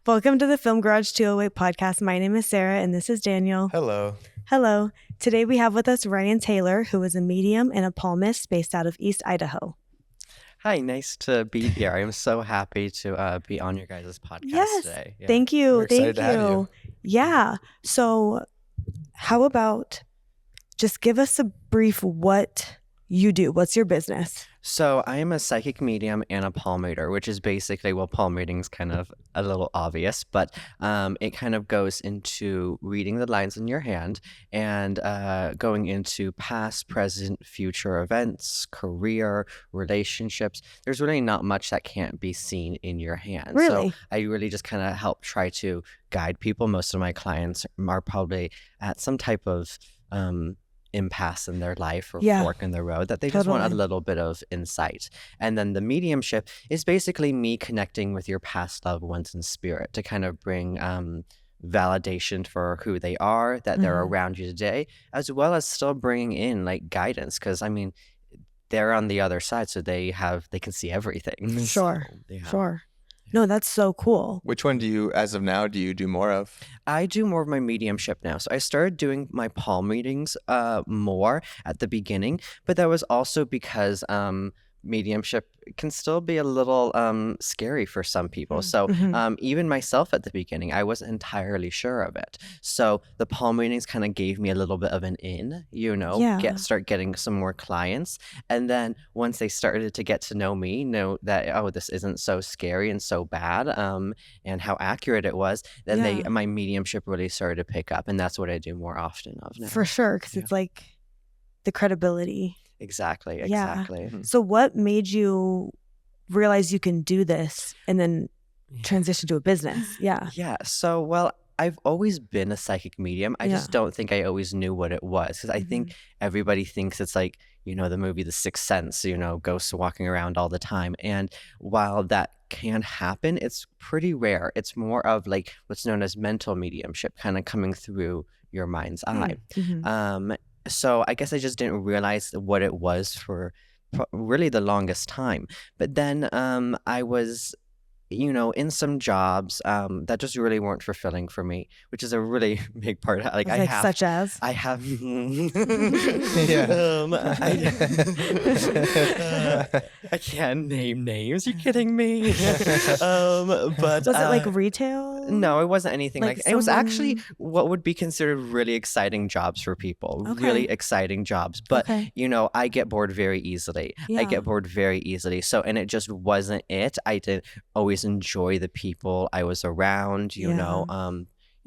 Welcome to the Film Garage 208 podcast. My name is Sarah and this is Daniel. Hello. Hello. Today we have with us Ryan Taylor, who is a medium and a palmist based out of East Idaho. Hi, nice to be here. I'm so happy to be on your guys' podcast today. Yeah. Thank you. We're excited to have you. Yeah. So how about just give us a brief what you do. What's your business? So I am a psychic medium and a palm reader, which is basically, well, palm reading is kind of a little obvious, but it kind of goes into reading the lines in your hand and going into past, present, future events, career, relationships. There's really not much that can't be seen in your hand. Really? So I really just kind of help try to guide people. Most of my clients are probably at some type of impasse in their life or fork in the road that they just want a little bit of insight. And then the mediumship is basically me connecting with your past loved ones in spirit to kind of bring validation for who they are, that they're around you today, as well as still bringing in like guidance, because I mean they're on the other side, so they can see everything. Sure. So, Sure. No, that's so cool. Which one do you, as of now, do you do more of? I do more of my mediumship now. So I started doing my palm readings more at the beginning, but that was also because mediumship can still be a little scary for some people. So even myself at the beginning, I wasn't entirely sure of it. So the palm readings kind of gave me a little bit of an in, start getting some more clients. And then once they started to get to know me, know that, oh, this isn't so scary and so bad, and how accurate it was, then my mediumship really started to pick up. And that's what I do more often of now. For sure, because it's like the credibility. Exactly. So what made you realize you can do this and then transition to a business? Yeah. So, well, I've always been a psychic medium. I just don't think I always knew what it was, because I think everybody thinks it's like, the movie The Sixth Sense, ghosts walking around all the time. And while that can happen, it's pretty rare. It's more of like what's known as mental mediumship, kind of coming through your mind's eye. So I guess I just didn't realize what it was for really the longest time. But then I was, in some jobs that just really weren't fulfilling for me, which is a really big part. Such as? I have. I can't name names. You're kidding me. But was it like retail? No, it wasn't anything like it was actually what would be considered really exciting jobs for people. Really exciting jobs. But I get bored very easily. I get bored very easily. So, and it just wasn't it. I didn't always enjoy the people I was around,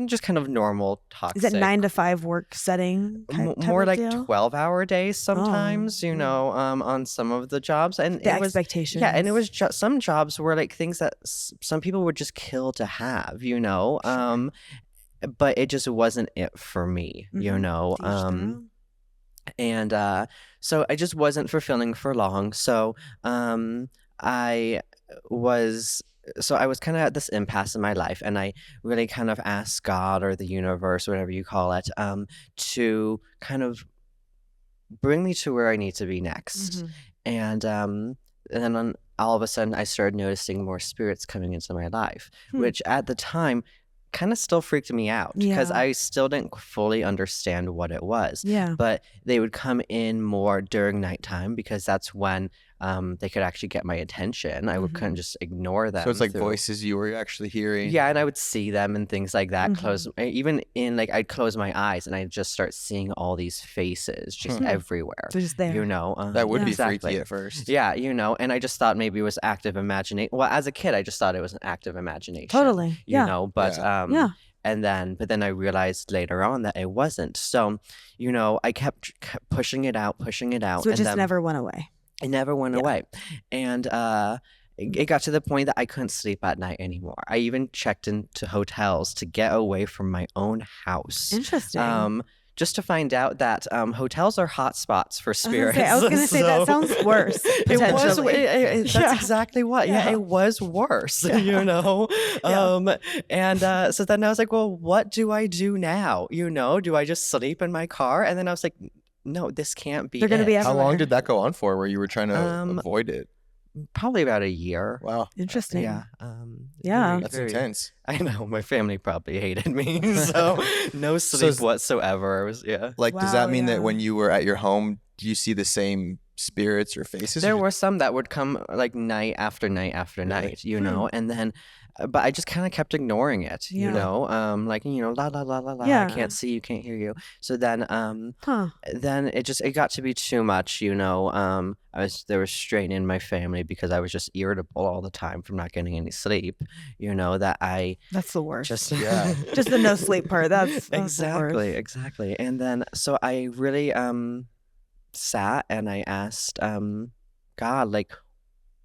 just kind of normal toxic. Is it 9 to 5 work setting? More like 12-hour days sometimes, on some of the jobs. And the expectations. And it was just some jobs were like things that some people would just kill to have, but it just wasn't it for me, and so I just wasn't fulfilling for long. So I was kind of at this impasse in my life, and I really kind of asked God or the universe, whatever you call it, to kind of bring me to where I need to be next. And then all of a sudden I started noticing more spirits coming into my life, which at the time kind of still freaked me out because I still didn't fully understand what it was. But they would come in more during nighttime because that's when they could actually get my attention. I couldn't just ignore them. So it's like voices you were actually hearing. Yeah, and I would see them and things like that. I'd close my eyes and I'd just start seeing all these faces just everywhere. They're just there. That would be freaky at first. Yeah, and I just thought maybe it was active imagination. Well, as a kid, I just thought it was an active imagination. Totally. And then I realized later on that it wasn't. So, I kept pushing it out. So it just never went away. It never went away. And it got to the point that I couldn't sleep at night anymore. I even checked into hotels to get away from my own house. Interesting. Just to find out that hotels are hot spots for spirits. I was going to say, that sounds worse, potentially. That's exactly what. It was worse, And so then I was like, well, what do I do now? Do I just sleep in my car? And then I was like, no, this can't be. They're going to be everywhere. How long did that go on for where you were trying to avoid it? probably about a year. Wow. Interesting. Yeah. Yeah. That's intense. I know my family probably hated me, so no sleep whatsoever. It was Like, does Wow, that mean that yeah. when you were at your home, do you see the same spirits or faces? There or- were some that would come like night after night after Really? night, you know, and then, but I just kind of kept ignoring it, you Yeah. know, like, you know, la la la la la, I Yeah. can't see you, can't hear you. So then, Huh. then it got to be too much, you know. There was strain in my family because I was just irritable all the time from not getting any sleep, you know, that I That's the worst. just Yeah. Just the no sleep part. That's the worst. exactly. And then so I really sat and I asked God, like,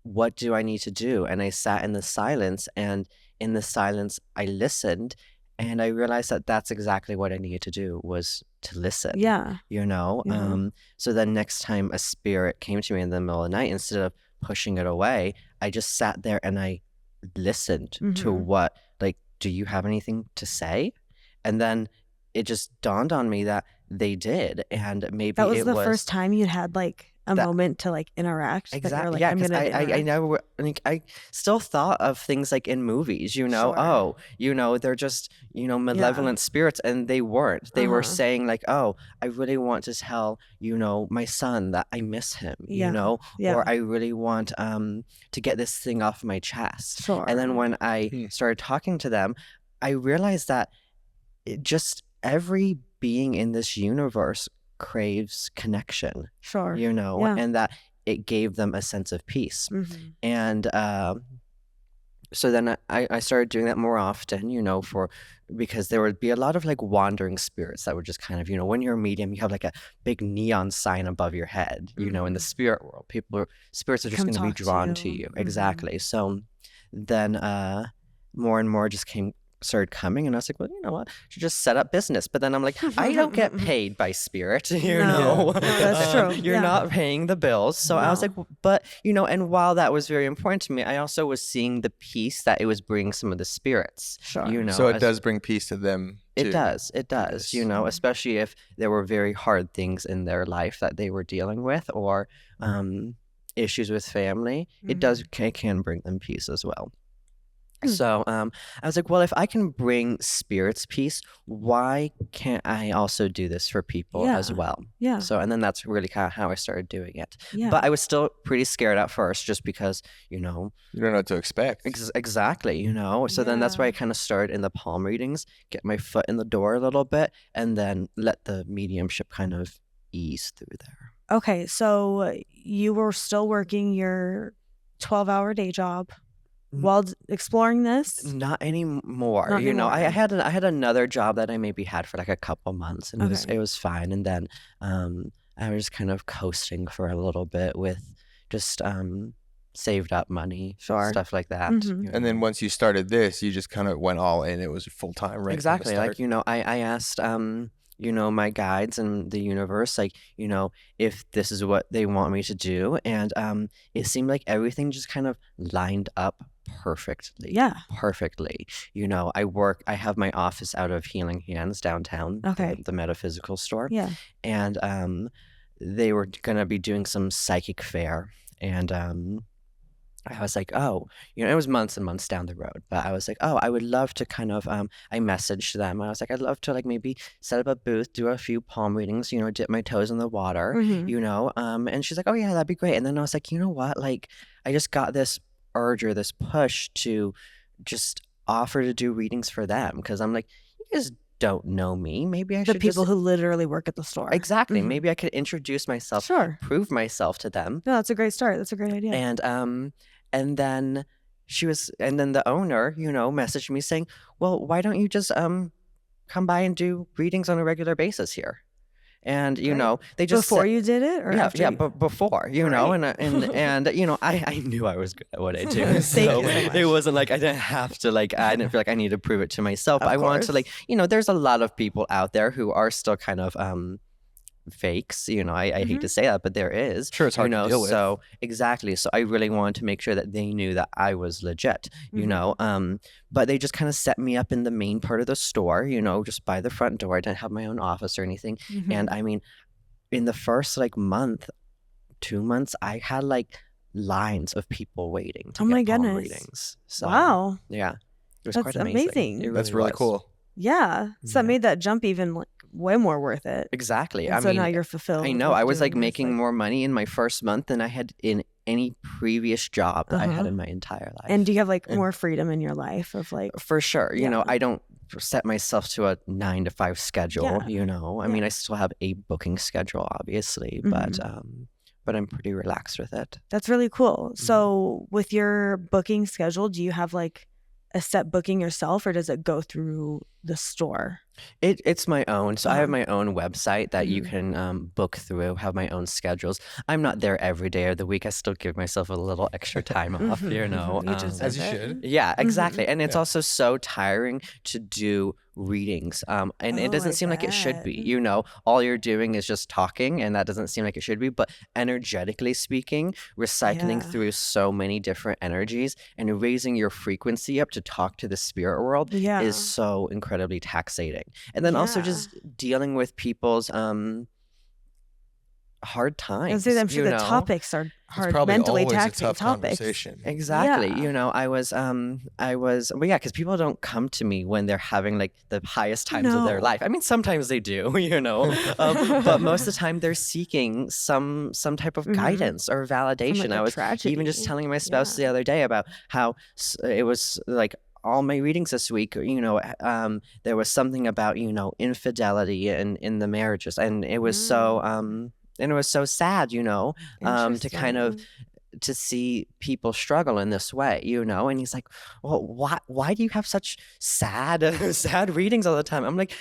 what do I need to do? And I sat in the silence, and in the silence I listened, and I realized that that's exactly what I needed to do, was to listen. Yeah. You know. Yeah. So then next time a spirit came to me in the middle of the night, instead of pushing it away, I just sat there and I listened to what, like, do you have anything to say? And then it just dawned on me that they did, and maybe That was it the first time you had like a moment to like interact. That you were exactly, like, yeah, I'm because gonna I interact. never like I still thought of things like in movies, you know. Sure. Oh, you know, they're just, you know, malevolent spirits, and they weren't. They were saying like, oh, I really want to tell, you know, my son that I miss him, you know, or I really want to get this thing off my chest. Sure. And then when I started talking to them, I realized that just every being in this universe craves connection. Sure. You know, Yeah. and that it gave them a sense of peace. And so then I started doing that more often, you know, because there would be a lot of like wandering spirits that would just kind of, you know, when you're a medium, you have like a big neon sign above your head, you know, in the spirit world. Spirits are just going to be drawn to you. Exactly. So then more and more just started coming, and I was like, well, you know what, I should just set up business. But then I'm like, I don't get paid by spirit, you know. No, that's true. You're not paying the bills. So I was like, but, you know, and while that was very important to me, I also was seeing the peace that it was bringing some of the spirits. Sure. You know, So it does bring peace to them too. It does, you know, especially if there were very hard things in their life that they were dealing with, or issues with family. It can bring them peace as well. So I was like, well, if I can bring spirits peace, why can't I also do this for people as well? Yeah. So, and then that's really kind of how I started doing it. Yeah. But I was still pretty scared at first, just because, you know. You don't know what to expect. Exactly, you know. So then that's why I kind of started in the palm readings, get my foot in the door a little bit, and then let the mediumship kind of ease through there. Okay. So you were still working your 12-hour day job while exploring this? Not anymore. Not you know, anymore. I had another job that I maybe had for like a couple months, and it was fine. And then I was kind of coasting for a little bit with just saved up money, stuff like that. You And then know. once you started this, you just kind of went all in. It was full time, right? Exactly. Like, you know, I asked you know, my guides and the universe, like, you know, if this is what they want me to do. And it seemed like everything just kind of lined up perfectly. Yeah. Perfectly. You know, I have my office out of Healing Hands downtown. Okay. The metaphysical store. Yeah. And they were going to be doing some psychic fair. And I was like, oh, you know, it was months and months down the road, but I was like, oh, I would love to kind of, I messaged them. I was like, I'd love to like maybe set up a booth, do a few palm readings, you know, dip my toes in the water, you know, and she's like, oh yeah, that'd be great. And then I was like, you know what? Like, I just got this urge or this push to just offer to do readings for them. Cause I'm like, you guys don't know me. Maybe I should The people who literally work at the store. Exactly. Maybe I could introduce myself, Sure. prove myself to them. No, that's a great start. That's a great idea. And then the owner, you know, messaged me saying, well, why don't you just come by and do readings on a regular basis here? And, you know, they just before you did it, or after? Yeah, but before, you know, and you know, I knew I was good at what I do. Thank so you so much. it wasn't like I didn't have to, like, I didn't feel like I needed to prove it to myself. Of I wanted to, course. like, you know, there's a lot of people out there who are still kind of fakes, you know. I hate to say that, but there is. Sure, it's hard you know, to deal with. So exactly. So I really wanted to make sure that they knew that I was legit, you know. But they just kind of set me up in the main part of the store, you know, just by the front door. I didn't have my own office or anything. And I mean, in the first like month, 2 months, I had like lines of people waiting to Oh my get palm goodness. readings. So, Wow. yeah, it was That's quite amazing. amazing. It That's really was. cool. Yeah. So that Yeah. made that jump even like way more worth it. Exactly. And I so mean, now you're fulfilled. I know with I was like doing this, making more money in my first month than I had in any previous job that I had in my entire life. And do you have like And- more freedom in your life of like, For sure. You know, Yeah. I don't set myself to a 9 to 5 schedule, Yeah. you know. I mean, I still have a booking schedule, obviously, but I'm pretty relaxed with it. that's really cool. So with your booking schedule, do you have like a set booking yourself or does it go through the store? It's my own. So I have Uh-huh. my own website that you Mhm. can book through, have my own schedules. I'm not there every day of the week. I still give myself a little extra time off, you know. You just As you said should. that. Yeah, exactly. And it's Yeah. also so tiring to do readings. And it Oh, doesn't I seem like it should be. bet. You know, all you're doing is just talking, and that doesn't seem like it should be. But energetically speaking, recycling Yeah. through so many different energies and raising your frequency up to talk to the spirit world Yeah. is so incredibly taxating. And then also Yeah. just dealing with people's hard I times. was saying, I'm sure you the know? topics are It's hard, probably mentally always a taxing tough topics. conversation. Exactly. Yeah. You know, I was, well, yeah, because people don't come to me when they're having like the highest times of their No. life. I mean, sometimes they do, you know, but most of the time they're seeking some type of guidance or validation. a I was even just tragedy. telling my spouse Yeah. the other day about how it was like all my readings this week, you know, there was something about, you know, infidelity in the marriages, and it was so and it was so sad, you know, to kind of Interesting. to see people struggle in this way, you know. And he's like, well, why do you have such sad sad readings all the time? I'm like,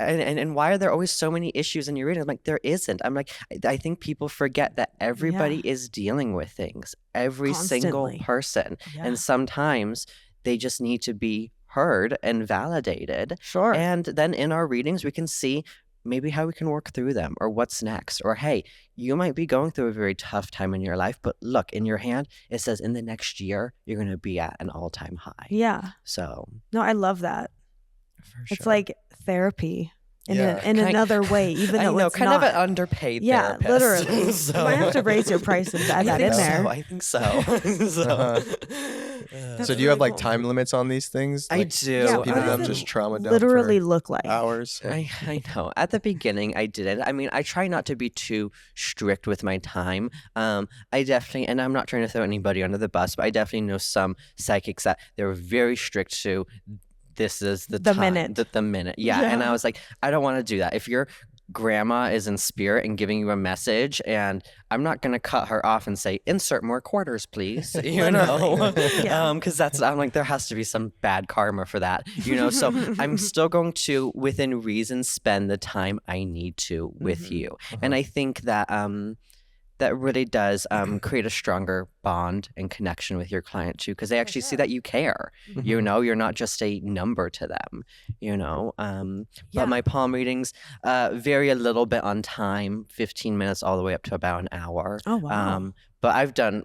and why are there always so many issues in your readings? I'm like, there isn't. I'm like, I think people forget that everybody is dealing with things, every single Constantly. person. Yeah. And sometimes they just need to be heard and validated. Sure. And then in our readings, we can see maybe how we can work through them or what's next. Or, hey, you might be going through a very tough time in your life, but look, in your hand, it says in the next year, you're going to be at an all-time high. Yeah. So, No, I love that. for It's sure. like therapy in, Yeah. in another way, even I though know, it's kind not. of an underpaid Yeah, therapist. literally. So- You might have to raise your price and add I that in think there. so. I think so. So- That's So do you have really like cool. time limits on these things? I Like, do. Yeah, some what people does have it just trauma dump literally for look like? hours. I know. At the beginning, I didn't. I mean, I try not to be too strict with my time. I definitely, and I'm not trying to throw anybody under the bus, but I definitely know some psychics that they're very strict to. This is the time, minute. the minute. Yeah. And Yeah. I was like, I don't want to do that. If your grandma is in spirit and giving you a message, and I'm not going to cut her off and say, insert more quarters, please. You know, Yeah. because I'm like, there has to be some bad karma for that, you know? So I'm still going to, within reason, spend the time I need to with you. And I think that, that really does create a stronger bond and connection with your client too, because they actually see that you care. You know, you're not just a number to them. You know, Yeah. but my palm readings vary a little bit on time, 15 minutes all the way up to about an hour. Oh, wow. But I've done,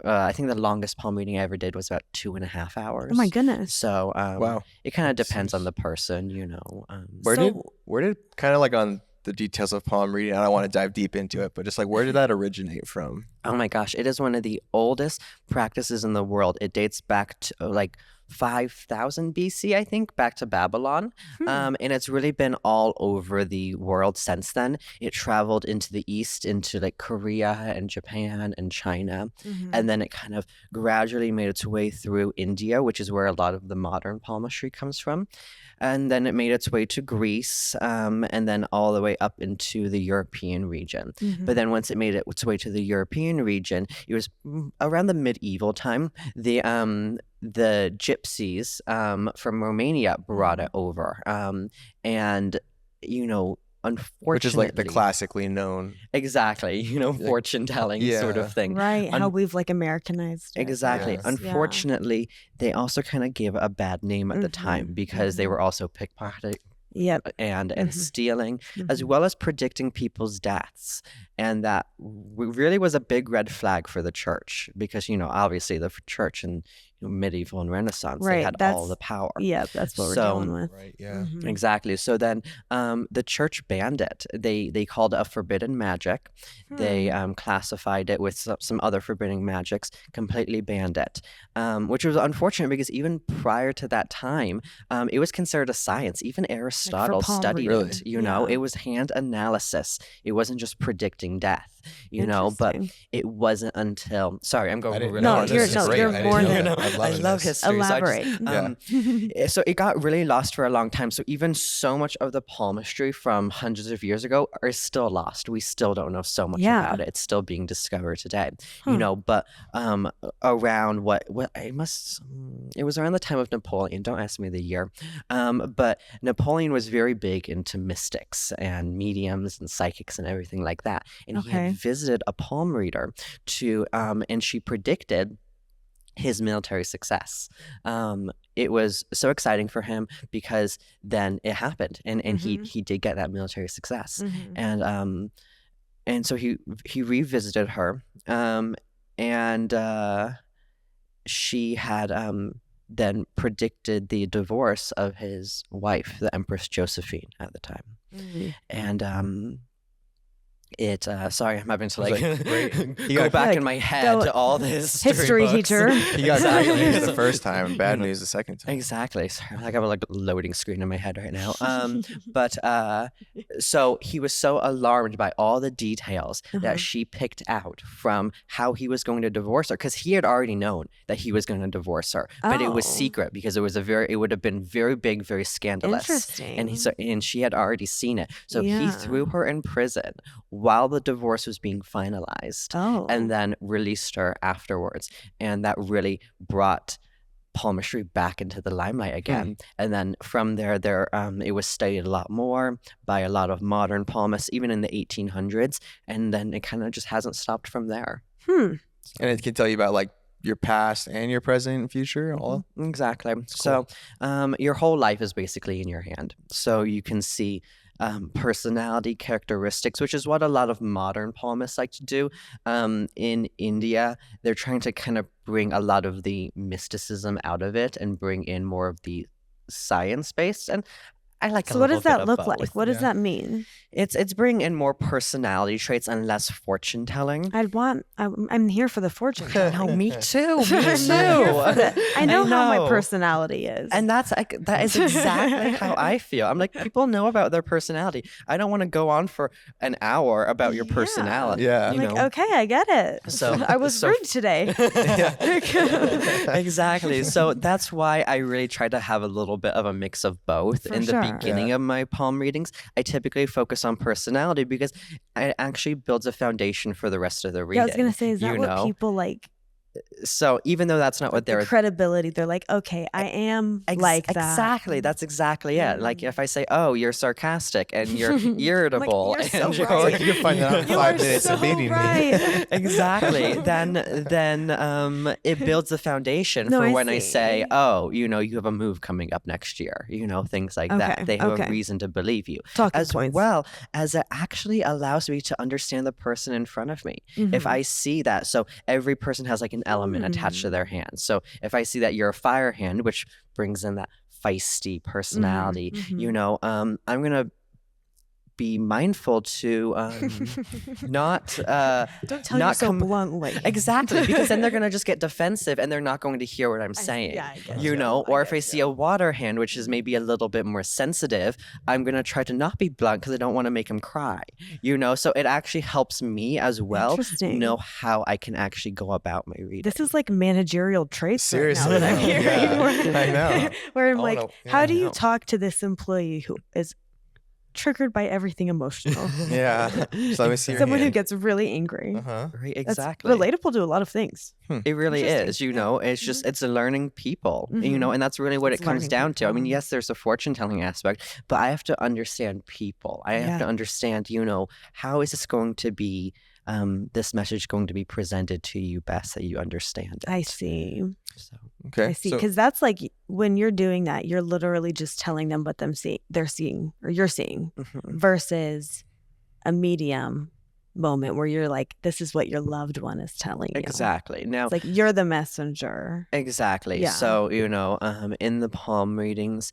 I think the longest palm reading I ever did was about 2.5 hours. Oh my goodness. So Wow. it kind of That depends on seems- the person. You know. Where did kind of like on the details of palm reading? I don't want to dive deep into it, but just like where did that originate from? Oh my gosh, it is one of the oldest practices in the world. It dates back to like 5000 BC, I think, back to Babylon. And it's really been all over the world since then. It traveled into the east, into like Korea and Japan and China. And then it kind of gradually made its way through India, which is where a lot of the modern palmistry comes from. And then it made its way to Greece, and then all the way up into the European region. But then once it made its way to the European region, it was around the medieval time. The gypsies from Romania brought it over, and you know, unfortunately, Which is like the classically known. exactly, you know, Like, fortune telling sort yeah. of thing. Right. How we've like Americanized it. Exactly. Yes. Unfortunately, they also kind of gave a bad name at the time because they were also pickpocketing Yep. and stealing, as well as predicting people's deaths. and that really was a big red flag for the church because, obviously the church in medieval and Renaissance, they had all the power. Yeah, that's what we're dealing with. Right. Yeah. Exactly. So then the church banned it. They called it a forbidden magic. They classified it with some other forbidden magics, completely banned it, which was unfortunate because even prior to that time, it was considered a science. Even Aristotle studied it. It was hand analysis. It wasn't just predicting death. But it wasn't until I'm going really no, on. you're more I love history. Elaborate. So it got really lost for a long time. So even so much of the palmistry from hundreds of years ago is still lost. We still don't know so much about it. It's still being discovered today. But around it was around the time of Napoleon. Don't ask me the year. But Napoleon was very big into mystics and mediums and psychics and everything like that. And he had visited a palm reader and she predicted his military success. It was so exciting for him because then it happened, and he did get that military success, and so he revisited her, and she had then predicted the divorce of his wife, the Empress Josephine at the time, and sorry, I'm having to go back in my head to all the history books. Teacher. He got good news the first time, bad news the second time. Exactly. Sorry, I have a loading screen in my head right now. But so he was so alarmed by all the details that she picked out from how he was going to divorce her, because he had already known that he was going to divorce her, but it was secret because it would have been very big, very scandalous. Interesting. And she had already seen it. So he threw her in prison while the divorce was being finalized, and then released her afterwards. And that really brought palmistry back into the limelight again. And then from there it was studied a lot more by a lot of modern palmists, even in the 1800s, and then it kind of just hasn't stopped from there. And it can tell you about your past and your present and future all. Exactly. Cool. So your whole life is basically in your hand, so you can see personality characteristics, which is what a lot of modern palmists like to do. In India, they're trying to kind of bring a lot of the mysticism out of it and bring in more of the science-based. And I like so what does that look like? What does that mean? It's bringing in more personality traits and less fortune telling. I'm here for the fortune telling. No, me too. I know how my personality is. And that is exactly how I feel. I'm like, people know about their personality. I don't want to go on for an hour about your personality. Yeah. Okay, I get it. So I was rude today. Exactly. So that's why I really try to have a little bit of a mix of both. In the beginning of my palm readings, I typically focus on personality because it actually builds a foundation for the rest of the reading. I was gonna say, is that what people like? So even though that's not what they're credibility, they're like, okay, I am like that. Exactly. That's exactly it. Like if I say, oh, you're sarcastic and you're irritable, like, you're and so right. You can find that out in 5 minutes of meeting me. Exactly. Then it builds the foundation for when I say, oh, you have a move coming up next year, things like that. They have a reason to believe you. Talking points. Well as it actually allows me to understand the person in front of me. If I see that, so every person has like an element attached to their hand. So if I see that you're a fire hand, which brings in that feisty personality, I'm gonna be mindful to not don't tell you so bluntly. Exactly, because then they're gonna just get defensive and they're not going to hear what I'm saying. I guess Or if I see a water hand, which is maybe a little bit more sensitive, I'm gonna try to not be blunt because I don't want to make him cry. So it actually helps me as well know how I can actually go about my reading. This is like managerial traits. Seriously, right now that I'm hearing. I know. Where I'm like, how do you talk to this employee who is triggered by everything emotional? Yeah. So let me see. Someone who gets really angry. Right, exactly. That's relatable to a lot of things. It really is. It's just it's learning people. And that's really what it comes down to. I mean, yes, there's a fortune telling aspect, but I have to understand people. I have to understand, how is this going to be this message going to be presented to you best that you understand it. I see. So okay. I see. Because that's like when you're doing that, you're literally just telling them what they're seeing or you're seeing versus a medium moment where you're like, this is what your loved one is telling you. Exactly. Now, It's like you're the messenger. exactly. Yeah. So, in the palm readings,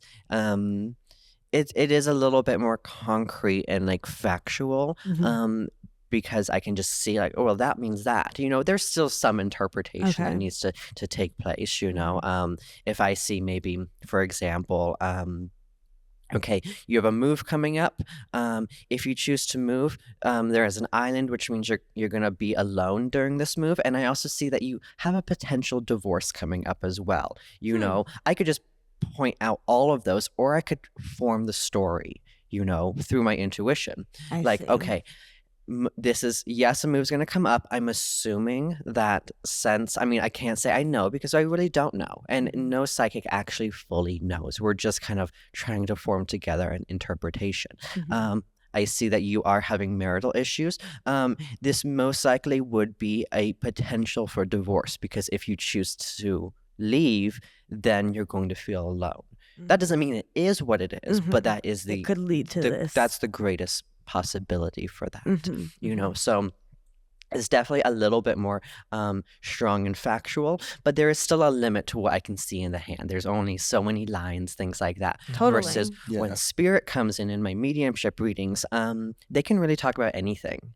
it is a little bit more concrete and like factual. Mhm. Because I can just see like, oh, well, that means that. There's still some interpretation that Okay. needs to take place, Mhm. if I see maybe, for example, okay, you have a move coming up. If you choose to move, there is an island, which means you're gonna be alone during this move. And I also see that you have a potential divorce coming up as well. I could just point out all of those, or I could form the story, through my intuition. I Like, see. okay, this is, yes, a move's going to come up. I'm assuming that since, I mean, I can't say I know because I really don't know. And Mhm. no psychic actually fully knows. We're just kind of trying to form together an interpretation. Mhm. I see that you are having marital issues. This most likely would be a potential for divorce because if you choose to leave, then you're going to feel alone. That doesn't mean it is what it is, but that is It could lead to this. that's the greatest possibility for that. Mhm. So it's definitely a little bit more strong and factual, but there is still a limit to what I can see in the hand. There's only so many lines, things like that. Totally. Versus Yeah. when spirit comes in my mediumship readings, they can really talk about anything.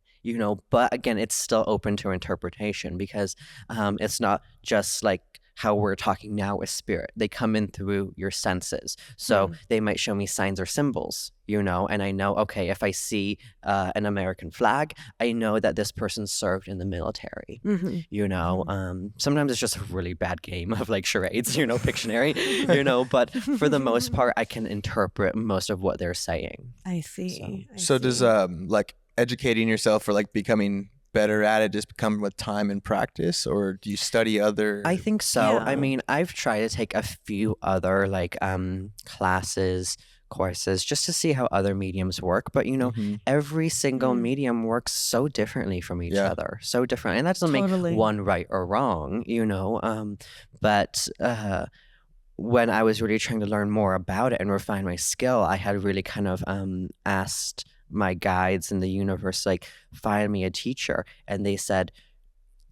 But again, it's still open to interpretation because it's not just like how we're talking now with spirit. They come in through your senses. So they might show me signs or symbols, and I know, okay, if I see an American flag, I know that this person served in the military. Mhm. Sometimes it's just a really bad game of like charades, Pictionary, but for the most part, I can interpret most of what they're saying. I see. I So does see. like educating yourself or like becoming better at it just come with time and practice, or do you study other? I think so. I Yeah. mean, I've tried to take a few other like classes, courses just to see how other mediums work, but Mhm. every single Hmm. medium works so differently from each Yeah. other. So different. And that doesn't Totally. make one right or wrong, but when I was really trying to learn more about it and refine my skill, I had really kind of asked my guides in the universe, like, find me a teacher. And they said,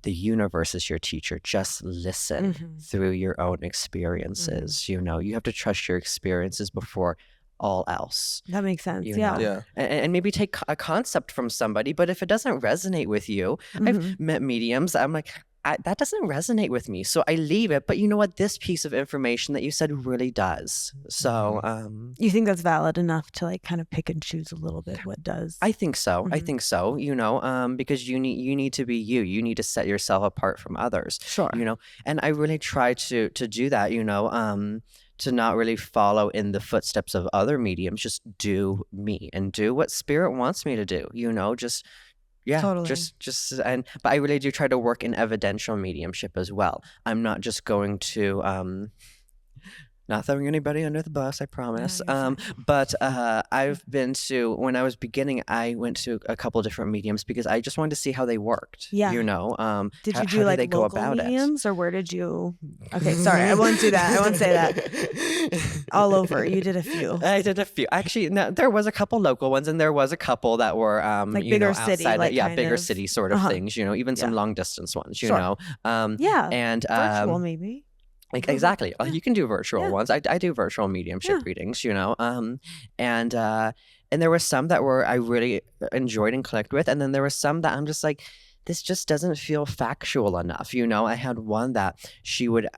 the universe is your teacher. Just listen Mhm. through your own experiences. You have to trust your experiences before all else. That makes sense. You Yeah. know, Yeah. and maybe take a concept from somebody, but if it doesn't resonate with you, Mhm. I've met mediums. I'm like, that doesn't resonate with me, so I leave it. But you know what? This piece of information that you said really does. So, You think that's valid enough to like kind of pick and choose a little bit what does? I think so. I Mhm. think so. Because you need to be you. You need to set yourself apart from others. Sure. And I really try to do that. To not really follow in the footsteps of other mediums. Just do me and do what spirit wants me to do. Just yeah, Totally. but I really do try to work in evidential mediumship as well. I'm not just going to not throwing anybody under the bus, I promise. you're fine. But I've been to, when I was beginning, I went to a couple different mediums because I just wanted to see how they worked. Yeah. Did you do how like they go local about mediums or where did you? Okay, sorry, I won't do that. I won't say that. All over. You did a few. I did a few. Actually, no, there was a couple local ones, and there was a couple that were Like bigger city, outside, like kind bigger of- city sort of things. Even some Yeah. long distance ones. Sure. Yeah. And Virtual maybe. exactly. Yeah. You can do virtual Yeah. ones. I do virtual mediumship Yeah. readings, and there were some that I really enjoyed and clicked with, and then there were some that I'm just like, this just doesn't feel factual enough. I had one that she would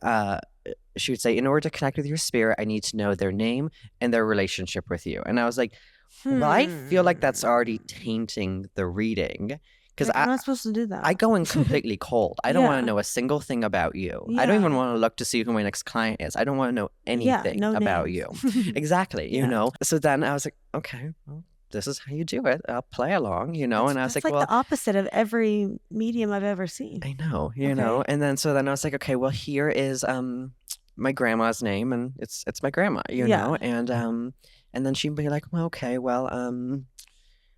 say, in order to connect with your spirit, I need to know their name and their relationship with you. And I was like, well, I feel like that's already tainting the reading. Because I'm not supposed to do that. I go in completely cold. I don't want Yeah. to know a single thing about you. I don't even Yeah. want to look to see who my next client is. I don't want to know anything no about names. you. Exactly. Yeah. So then I was like, okay, well, this is how you do it. I'll play along, and I was That's like, like well, the opposite of every medium I've ever seen. I know, Okay. and then I was like, okay, well, here is my grandma's name, and it's my grandma, Yeah. and then she'd be like, well, okay, well,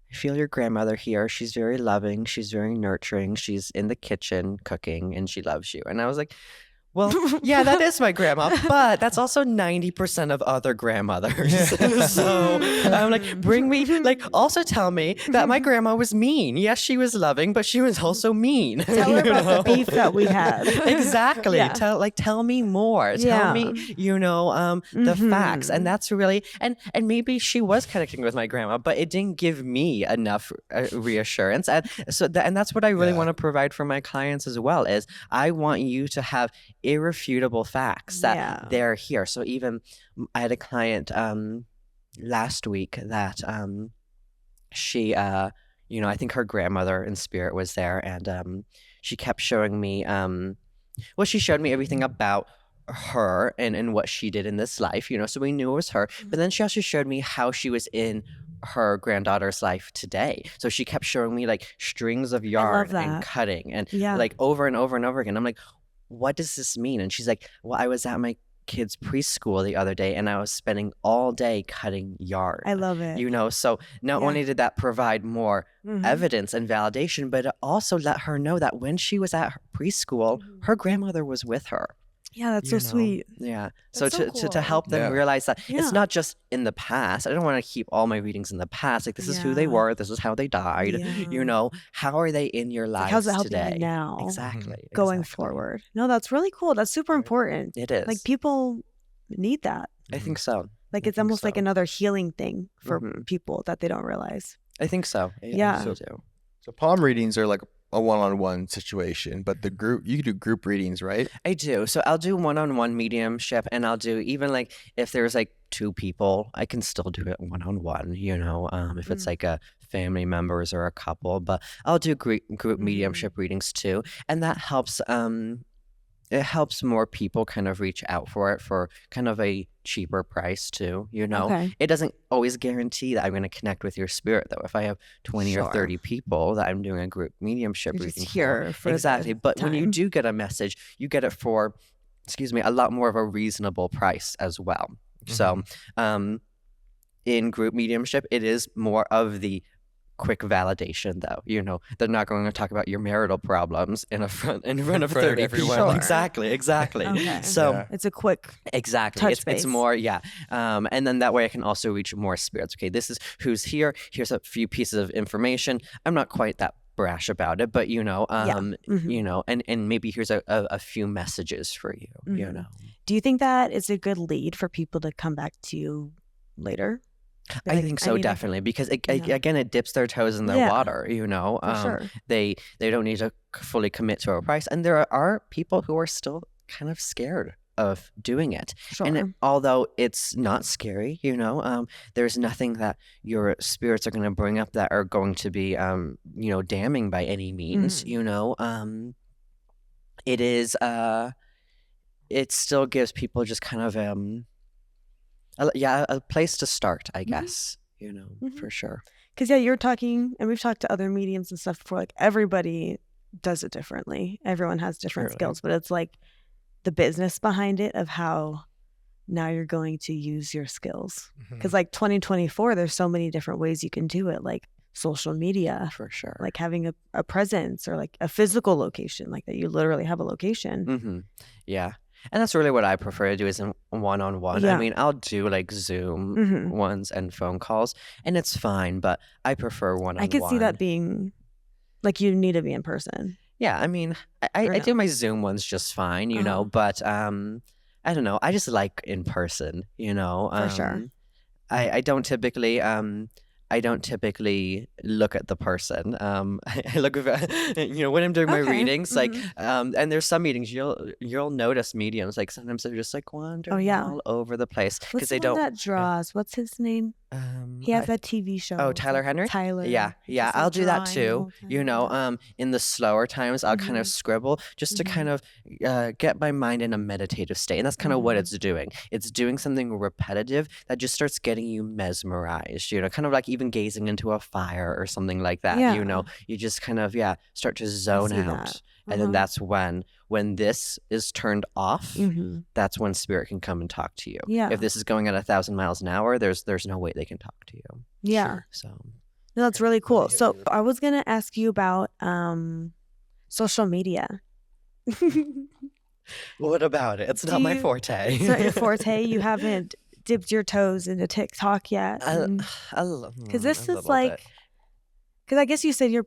I feel your grandmother here. She's very loving. She's very nurturing. She's in the kitchen cooking, and she loves you. And I was like, Well, yeah, that is my grandma, but that's also 90% of other grandmothers. So I'm like, bring me, like, also tell me that my grandma was mean. Yes, she was loving, but she was also mean. Tell her you about know? the beef that we had. Exactly. Yeah. Tell me more. Yeah. Tell me, the facts. And that's really, and maybe she was connecting with my grandma, but it didn't give me enough reassurance. And so and that's what I really want to provide for my clients as well, is I want you to have irrefutable facts that they're here. So even I had a client last week that she I think her grandmother in spirit was there, and she kept showing me she showed me everything about her and what she did in this life, so we knew it was her. But then she also showed me how she was in her granddaughter's life today. So she kept showing me like strings of yarn and cutting and like over and over and over again. I'm like, what does this mean? And she's like, well, I was at my kids' preschool the other day and I was spending all day cutting yarn. I love it. So not only did that provide more evidence and validation, but it also let her know that when she was at her preschool, her grandmother was with her. Yeah, that's so sweet. Yeah. That's So to help them realize that it's not just in the past. I don't want to keep all my readings in the past. Like, this is who they were. This is how they died. How are they in your lives how's it helping today? you now? Exactly. Going forward. No, that's really cool. That's super important. It is. Like, people need that. I think so. Like, it's almost like another healing thing for people that they don't realize. I think so. Yeah. I so do. So palm readings are like a one-on-one situation, but you do group readings, right? I do. So I'll do one-on-one mediumship, and I'll do even like if there's like 2 people, I can still do it one-on-one, if it's like a family members or a couple, but I'll do group mediumship readings too. And that helps, it helps more people kind of reach out for it for kind of a cheaper price too. Okay. It doesn't always guarantee that I'm going to connect with your spirit though. If I have 20 or 30 people that I'm doing a group mediumship You're reading just here for exactly. the But when you time. do get a message, you get it for, a lot more of a reasonable price as well. So in group mediumship, it is more of the quick validation though. They're not going to talk about your marital problems in front of 30 people. Sure. Exactly. Okay. So it's a quick exactly. touch It's base. more, and then that way I can also reach more spirits. Okay, this is who's here. Here's a few pieces of information. I'm not quite that brash about it, but and maybe here's a few messages for you. Do you think that is a good lead for people to come back to you later? I think so, definitely, because again, it dips their toes in the water. For sure. They don't need to fully commit to a price, and there are people who are still kind of scared of doing it. Sure. And although it's not scary, there's nothing that your spirits are going to bring up that are going to be, damning by any means. It is. It still gives people just kind of a place to start, I guess. For sure. Because you're talking, and we've talked to other mediums and stuff before. Like, everybody does it differently. Everyone has different skills, but it's like the business behind it of how now you're going to use your skills. Because like 2024, there's so many different ways you can do it. Like social media, For sure. like having a presence, or like a physical location, like that you literally have a location. Yeah. And that's really what I prefer to do, is in one-on-one. Yeah. I mean, I'll do like Zoom ones and phone calls, and it's fine, but I prefer one-on-one. I could see that being like, you need to be in person. Yeah, I mean, I do my Zoom ones just fine, but I don't know. I just like in person, For sure. I don't typically look at the person. I look when I'm doing my readings, like, and there's some meetings you'll notice mediums, like sometimes they're just like wandering all over the place because What's they the one don't. that draws? What's his name? He has that TV show. Oh, Tyler Henry? Tyler. Yeah, Just, I'll like, do that drawing too. the whole time. In the slower times, I'll kind of scribble just to kind of get my mind in a meditative state, and that's kind of what it's doing. It's doing something repetitive that just starts getting you mesmerized. Kind of like even gazing into a fire or something like that. Yeah. You just kind of start to zone see out, that. and then that's when this is turned off. That's when spirit can come and talk to you. Yeah. If this is going at 1,000 miles an hour, there's no way they can talk to you. Yeah. So No, that's really cool. So I was gonna ask you about social media. What about it? It's Do not my you- forte. It's not your forte. You haven't dipped your toes into TikTok yet. Because this is like, because I guess you said your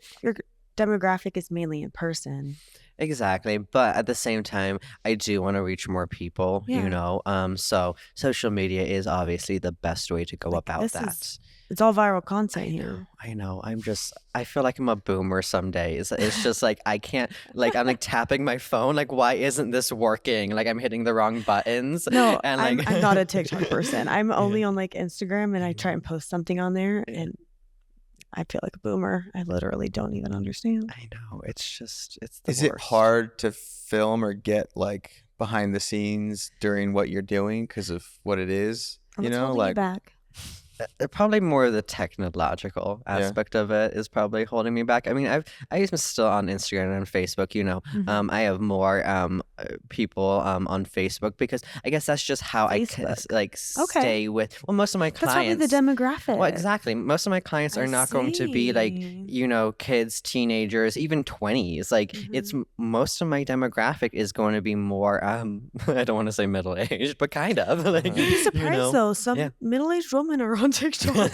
demographic is mainly in person. Exactly, but at the same time, I do want to reach more people, Yeah. you know. So social media is obviously the best way to go Like, about this that. It's all viral content here. I know. I feel like I'm a boomer some days. It's just like I can't, like I'm like tapping my phone. Like, why isn't this working? Like I'm hitting the wrong buttons. No, and I'm like not a TikTok person. I'm only on like Instagram, and I try and post something on there, and I feel like a boomer. I literally don't even understand. I know. It's the Is it worst. hard to film or get like behind the scenes during what you're doing because of what it is? And You what's know, holding you like back. Probably more the technological aspect of it is probably holding me back. I mean, I'm still on Instagram and Facebook, you know. Mhm. I have more people on Facebook because I guess that's just how I Facebook. like stay with. Well, most of my That's probably clients. the demographic. Well, exactly. Most of my clients I are not going to be like, see. you know, kids, teenagers, even 20s. Like it's most of my demographic is going to be more I don't want to say middle aged, but kind of like You'd be surprised you know? though. Some Yeah. middle-aged women are on TikTok.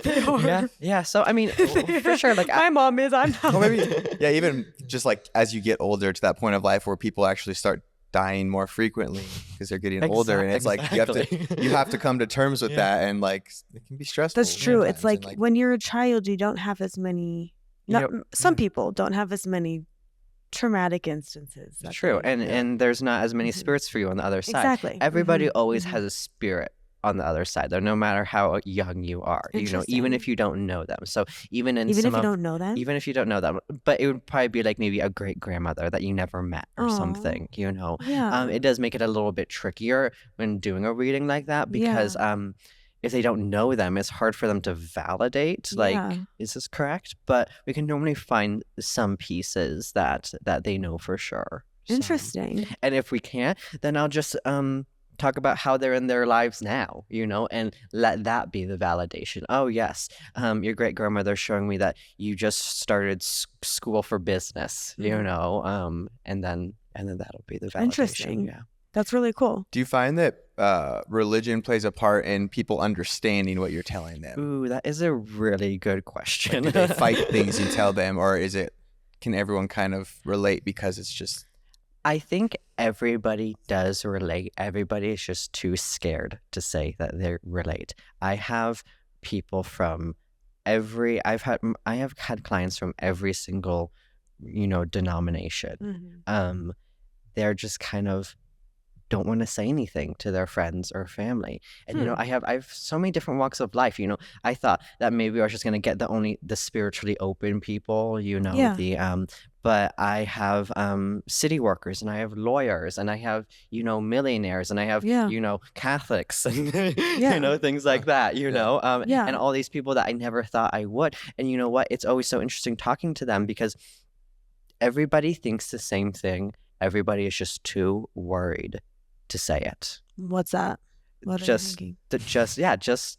They are. Yeah. So I mean, for sure. Like my mom is. I'm not. or maybe yeah, even just like as you get older to that point of life where people actually start dying more frequently because they're getting older, and it's like you have to come to terms with that, and like it can be stressful. That's true. It's sometimes, like, and, when you're a child, you don't have as many. Some people don't have as many traumatic instances. that true, they- and there's not as many spirits for you on the other side. Exactly. Everybody Mhm. always Mhm. has a spirit on the other side, though, no matter how young you are, you know, even if Interesting. you don't know them. So even in Even some if you of, don't know them. even if you don't know them, but it would probably be like maybe a great grandmother that you never met or Aw. something, you know. Yeah. It does make it a little bit trickier when doing a reading like that because if they don't know them, it's hard for them to validate like Yeah. is this correct? But we can normally find some pieces that they know for sure. So- Interesting. and if we can't, then I'll just talk about how they're in their lives now, you know, and let that be the validation. Oh yes, your great grandmother's showing me that you just started school for business, you know, and then that'll be the validation. Interesting. Yeah. That's really cool. do you find that religion plays a part in people understanding what you're telling them? Ooh, that is a really good question. Do they fight things you tell them, or can everyone kind of relate because it's just? I think everybody does relate. Everybody is just too scared to say that they relate. I have people from I have had clients from every single, you know, denomination. They're just kind of don't want to say anything to their friends or family. And you know, I have so many different walks of life. You know, I thought that maybe I was just gonna get the spiritually open people, you know, Yeah. but I have city workers, and I have lawyers, and I have, you know, millionaires, and I have, Yeah. you know, Catholics, and Yeah. you know, things like that, you know, Yeah. and all these people that I never thought I would. And you know what? It's always so interesting talking to them because everybody thinks the same thing. Everybody is just too worried to say it. What's that? What are you Just thinking?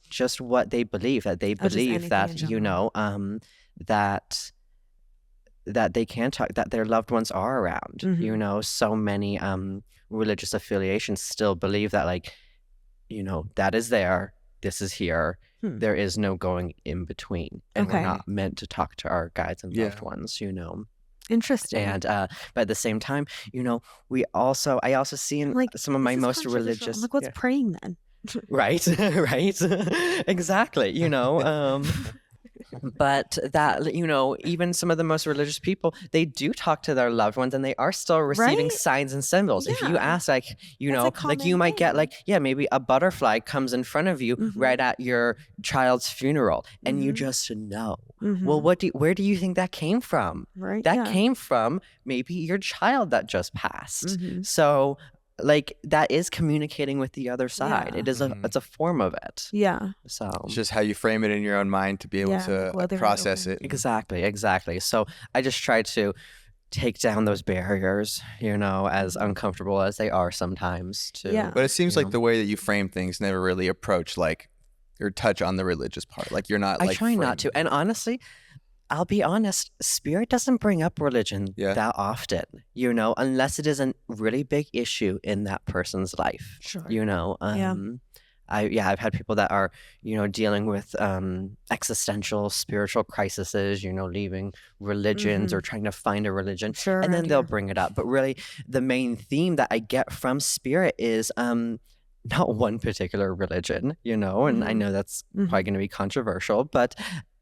just what they believe, that they Oh, just believe anything that, in you general. know, that they can talk, that their loved ones are around. You know, so many religious affiliations still believe that, like, you know, that is there, this is here. There is no going in between, and we're Okay. not meant to talk to our guides and loved Yeah. ones, you know. Interesting. And but at the same time, you know, I also see in like, some of this my is most controversial. religious, I'm like, what's yeah. praying then? Right, right, exactly, you know, but that, you know, even some of the most religious people, they do talk to their loved ones, and they are still receiving Right? signs and symbols. If you Yeah. ask, like, you That's a know, like common you might get thing. like, yeah, maybe a butterfly comes in front of you right at your child's funeral, and you just know. Well, where do you think that came from? Right? That Yeah. came from maybe your child that just passed. So like that is communicating with the other side. Yeah. It is it's a form of it. Yeah. So It's just how you frame it in your own mind to be able Yeah, to like, whether or process not- it. exactly. So I just try to take down those barriers, you know, as uncomfortable as they are sometimes. Yeah. But it seems you like know. the way that you frame things never really approach like or touch on the religious part. Like you're not. I Like try not to, and honestly, I'll be honest, spirit doesn't bring up religion that often, unless it is a really big issue in that person's life. Sure. I've had people that are, dealing with existential spiritual crises, leaving religions or trying to find a religion. Sure. And then they'll bring it up. But really, the main theme that I get from spirit is not one particular religion, and I know that's probably going to be controversial, but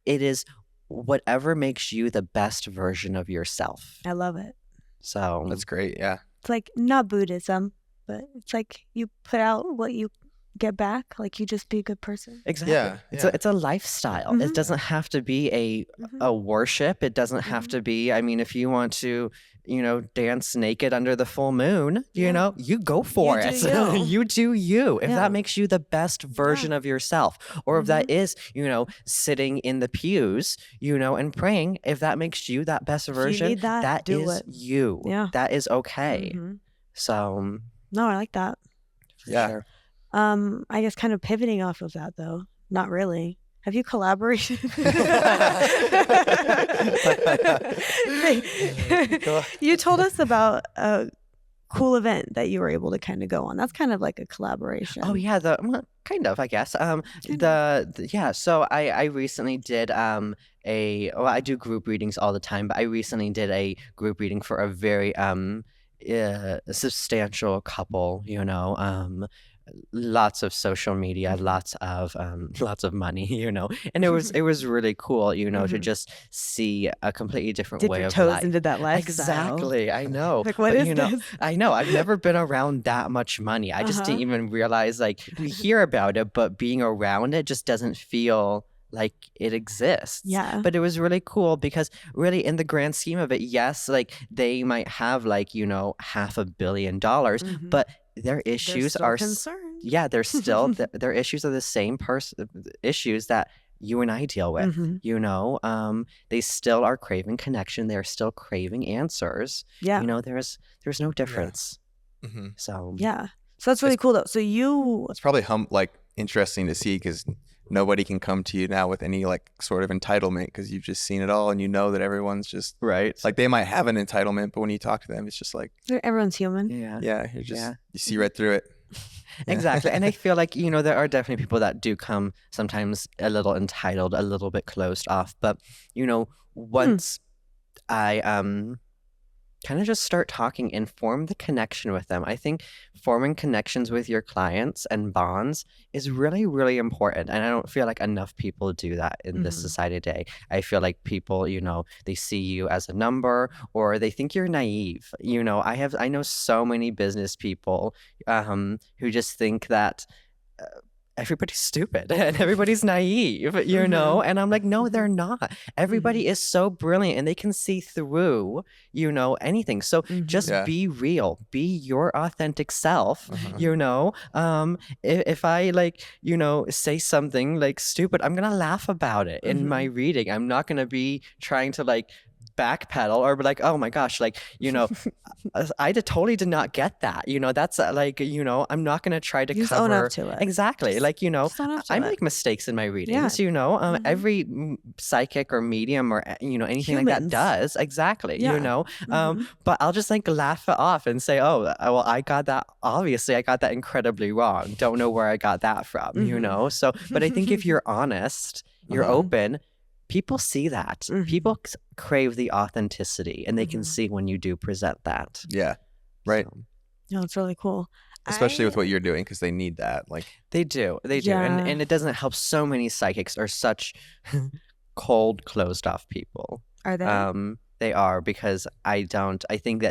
it is whatever makes you the best version of yourself. I love it. So that's great. Yeah. It's like not Buddhism, but it's like you put out what you get back. Like you just be a good person. Exactly. Yeah. It's a lifestyle. It doesn't have to be a worship. It doesn't have to be, if you want to, dance naked under the full moon, you go for it. You do you. If that makes you the best version of yourself, or if that is, sitting in the pews, and praying, if that makes you that best version, that is you. Yeah. That is okay. So. No, I like that. Yeah. Sure. I guess kind of pivoting off of that though, not really. Have you collaborated? You told us about a cool event that you were able to kind of go on. That's kind of like a collaboration. Oh yeah, kind of, I guess. So I recently did I do group readings all the time, but I recently did a group reading for a very substantial couple, lots of social media, lots of money, and it was really cool, to just see a completely different way of toes life. Into that lifestyle. Exactly, I know. Like what is this? I know. I've never been around that much money. I just didn't even realize. Like we hear about it, but being around it just doesn't feel like it exists. Yeah. But it was really cool because really in the grand scheme of it, yes, like they might have like, $500 million, but their issues are concerned. Yeah, they're still their issues are the same issues that you and I deal with. They still are craving connection. They're still craving answers. Yeah. There's no difference. Yeah. So that's really cool though. So it's probably interesting to see because nobody can come to you now with any like sort of entitlement because you've just seen it all and that everyone's just right. Like they might have an entitlement, but when you talk to them, it's just like everyone's human. Yeah. You see right through it. Exactly. And I feel like, there are definitely people that do come sometimes a little entitled, a little bit closed off. But, once I kind of just start talking and form the connection with them. I think forming connections with your clients and bonds is really, really important. And I don't feel like enough people do that in this society today. I feel like people, they see you as a number or they think you're naive. I know so many business people who just think that everybody's stupid and everybody's naive, and I'm like, no, they're not. Everybody is so brilliant and they can see through, anything. So just be real, be your authentic self. If I say something like stupid, I'm gonna laugh about it in my reading. I'm not gonna be trying to backpedal or be like, oh my gosh, I totally did not get that. That's I'm not going to try to just cover. Own up to it. Exactly. I make mistakes in my readings, every psychic or medium or, anything like that does. Exactly. But I'll just laugh it off and say, oh, well, I got that. Obviously I got that incredibly wrong. Don't know where I got that from, So, but I think if you're honest, you're open, people see that. People crave the authenticity and they can see when you do present that. Yeah. Right. No, it's really cool. Especially with what you're doing because they need that. They do. Yeah. And it doesn't help. So many psychics are such cold, closed off people. Are they? They are because I think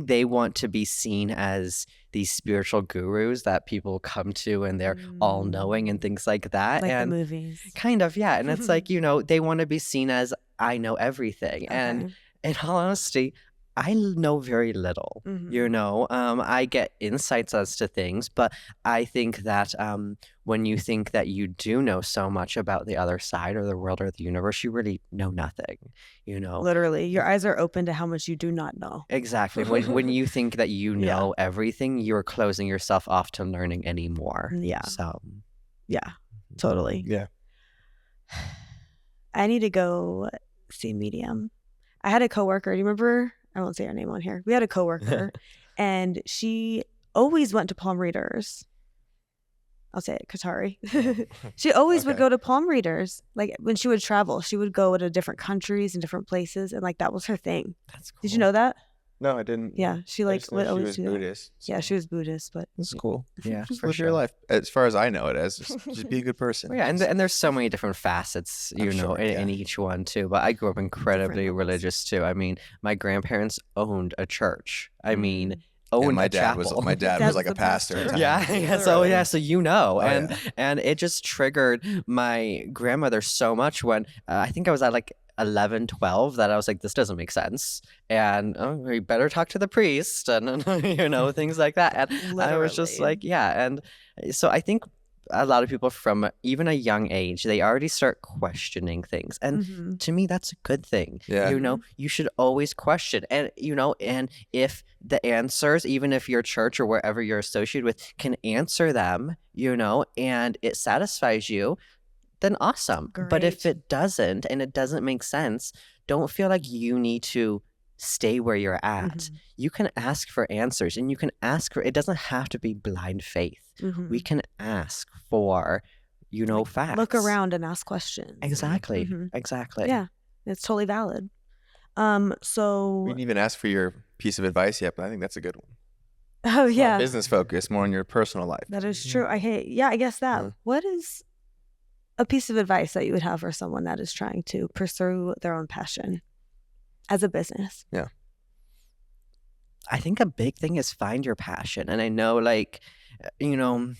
they want to be seen as these spiritual gurus that people come to and they're all knowing and things like that. Like and the movies. Kind of, yeah. And it's they want to be seen as I know everything. Okay. And in all honesty, I know very little, I get insights as to things, but I think that when you think that you do know so much about the other side or the world or the universe, you really know nothing, Literally, your eyes are open to how much you do not know. Exactly. When you think that you know everything, you're closing yourself off to learning anymore. Yeah. So. Yeah, totally. Yeah. I need to go see a medium. I had a coworker. Do you remember? I won't say her name on here. We had a coworker, and she always went to palm readers. I'll say it, Katari. She always would go to palm readers. Like when she would travel, she would go to different countries and different places, and like that was her thing. That's cool. Did you know that? No, I didn't. Yeah, she like would she always was do that. Buddhist. So. Yeah, she was Buddhist, but it's cool. Yeah, just for live your sure. life as far as I know it as. Just be a good person. Well, yeah, and there's so many different facets, you know, in each one too. But I grew up incredibly religious too. I mean, my grandparents owned a church. I mean, owned my a dad chapel. my dad was like a pastor. So you know, and it just triggered my grandmother so much when I think I was at like 11, 12 that I was like, this doesn't make sense, and we better talk to the priest, and you know, things like that. And literally. I was just like, yeah. And so I think a lot of people from even a young age, they already start questioning things, and to me that's a good thing. You know, you should always question, and you know, and if the answers, even if your church or wherever you're associated with can answer them, you know, and it satisfies you, then awesome. Great. But if it doesn't, and it doesn't make sense, don't feel like you need to stay where you're at. You can ask for answers, and you can ask for, it doesn't have to be blind faith. We can ask for, you know, facts. Look around and ask questions. Exactly. Exactly. Yeah, it's totally valid. So we didn't even ask for your piece of advice yet, but I think that's a good one. Oh, it's yeah. Not business focused, more on your personal life. That is true. I guess that. What is a piece of advice that you would have for someone that is trying to pursue their own passion as a business? Yeah. I think a big thing is find your passion. And I know, like, you know,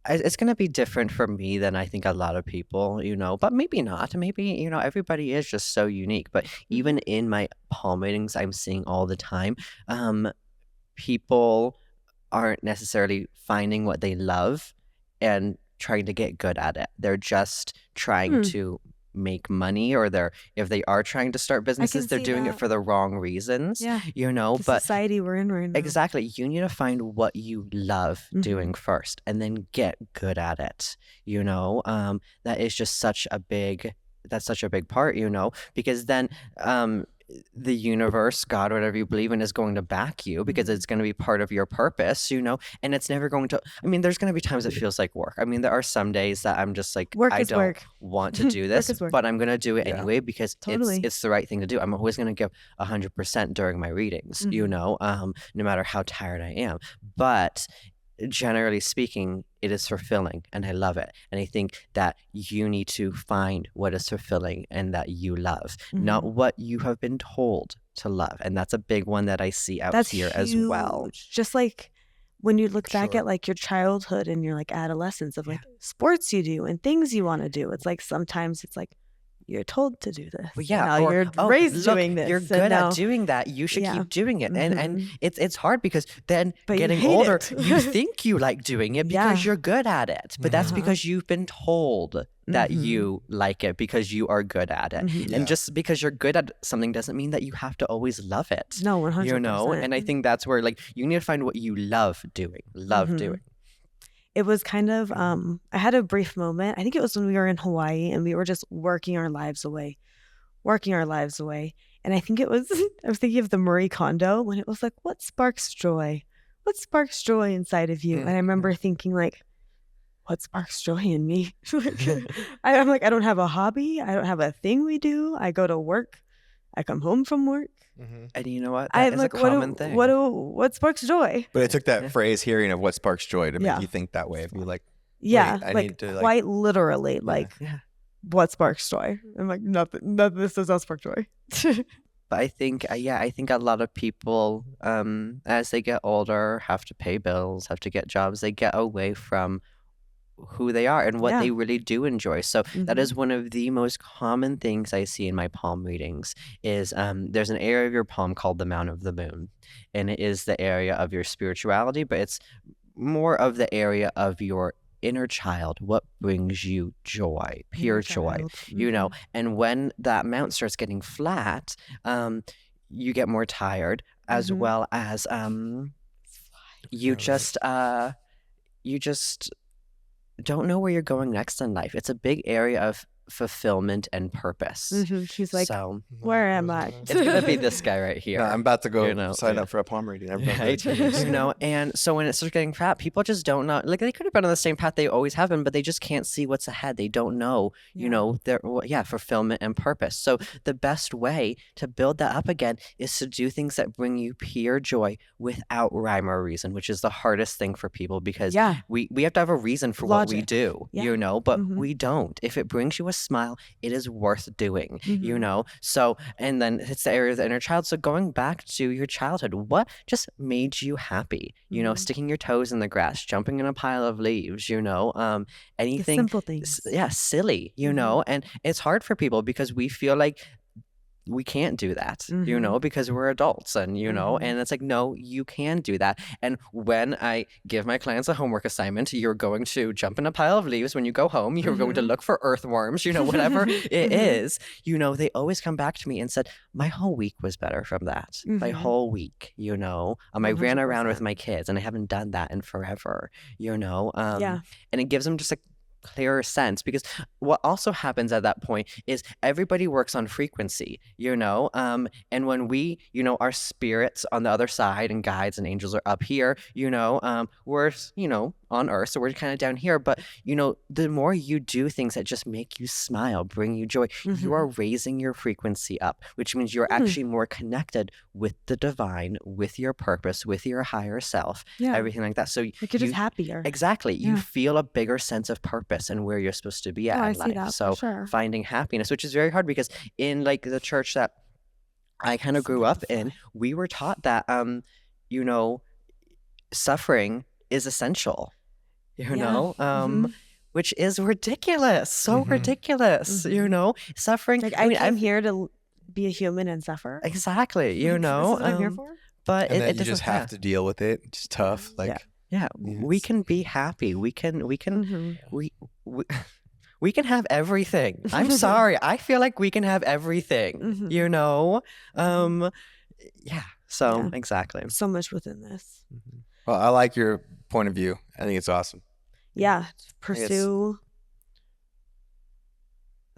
it's going to be different for me than I think a lot of people, you know, but maybe not. Maybe, you know, everybody is just so unique. But even in my palm readings, I'm seeing all the time, people aren't necessarily finding what they love and trying to get good at it. They're just trying to make money, or if they are trying to start businesses, they're doing it for the wrong reasons. Yeah. You know, but society we're in right now. Exactly. You need to find what you love doing first, and then get good at it. You know, that is just such a big part, you know, because then the universe, God, whatever you believe in, is going to back you, because it's going to be part of your purpose, you know, and it's never going to, I mean, there's going to be times it feels like work. I mean, there are some days that I'm just like, I don't want to do this, but I'm going to do it anyway, because it's the right thing to do. I'm always going to give 100% during my readings, you know, no matter how tired I am. But generally speaking, it is fulfilling, and I love it. And I think that you need to find what is fulfilling and that you love, not what you have been told to love. And that's a big one that I see out here as well. Just like when you look back at like your childhood and your like adolescence of like sports you do and things you want to do, it's like sometimes it's like you're told to do this. Well, yeah, now you're raised doing this. You're good at doing that. You should keep doing it. And it's hard, because then getting older, you think you like doing it because you're good at it. But that's because you've been told that you like it because you are good at it. And just because you're good at something doesn't mean that you have to always love it. No, 100%. You know, and I think that's where, like, you need to find what you love doing. doing. It was kind of, I had a brief moment. I think it was when we were in Hawaii and we were just working our lives away. And I think it was, I was thinking of the Marie Kondo when it was like, what sparks joy? What sparks joy inside of you? And I remember thinking like, what sparks joy in me? I'm like, I don't have a hobby. I don't have a thing we do. I go to work. I come home from work. And you know what? That is like, a common thing. What sparks joy? But it took that phrase hearing of what sparks joy to make you think that way. If you like, I need to, quite literally, what sparks joy? I'm like, nothing. This does not spark joy. But I think, I think a lot of people, as they get older, have to pay bills, have to get jobs. They get away from who they are and what they really do enjoy. So that is one of the most common things I see in my palm readings is there's an area of your palm called the Mount of the Moon, and it is the area of your spirituality, but it's more of the area of your inner child, what brings you joy, pure joy, you know. And when that mount starts getting flat, you get more tired, as well as you just don't know where you're going next in life. It's a big area of fulfillment and purpose. She's like, so where am I? it's gonna be this guy right here. No, I'm about to go sign yeah. up for a palm reading. Right? And so when it starts getting crap, people just don't know. Like, they could have been on the same path they always have been, but they just can't see what's ahead. They don't know, their fulfillment and purpose. So the best way to build that up again is to do things that bring you pure joy without rhyme or reason, which is the hardest thing for people, because we have to have a reason for what we do, but we don't. If it brings you a smile, it is worth doing, So, and then it's the area of the inner child. So going back to your childhood, what just made you happy? Sticking your toes in the grass, jumping in a pile of leaves, anything. The simple things. Silly, and it's hard for people because we feel like we can't do that, because we're adults and, and it's like, no, you can do that. And when I give my clients a homework assignment, you're going to jump in a pile of leaves when you go home, you're going to look for earthworms, whatever it is, they always come back to me and said, my whole week was better from that. My whole week, I ran around with my kids and I haven't done that in forever, and it gives them just a clearer sense, because what also happens at that point is everybody works on frequency, and when we, our spirits on the other side and guides and angels are up here, we're, on earth, so we're kind of down here, but the more you do things that just make you smile, bring you joy, you are raising your frequency up, which means you're actually more connected with the divine, with your purpose, with your higher self, everything like that. So you're just happier. Exactly. You feel a bigger sense of purpose and where you're supposed to be at in life. So finding happiness, which is very hard, because in like the church that I kind of grew up in, we were taught that suffering is essential, which is ridiculous. So ridiculous, suffering. Like, I'm here to be a human and suffer. Exactly, This is what I'm here for. But and it you just have to deal with it. It's tough. Like, we can be happy. We can we can have everything. I'm sorry. I feel like we can have everything, So exactly. So much within this. Well, I like your point of view. I think it's awesome. Yeah. Pursue.